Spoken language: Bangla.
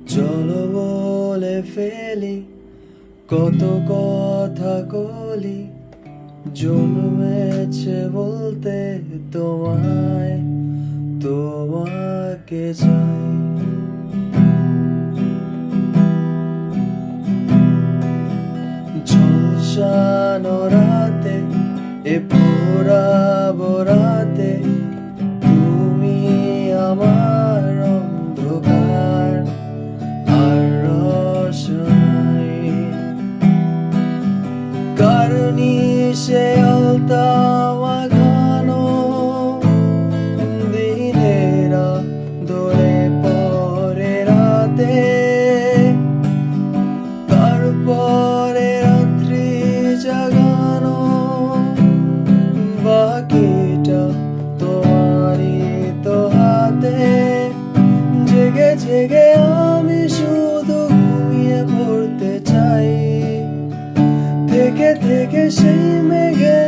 চলো বলে ফেলি কত কথা কলি, জন্মেছে বলতে তোমায়, তোমাকে চাই। ঝলসানো রাতে এ পোড়াবো রাতে, তুমি আমার অন্ধকার আর রোশনাই। কারণী সে আলতা মাখানো দিনেরা দোলে পরে রাতে, তারপরে রাত্রি জাগানো, বাকিটা তোমারই তো হাতে। জেগে জেগে আমি শুধু ঘুমিয়ে পড়তে চাই, থেকে থেকে সেই মেঘে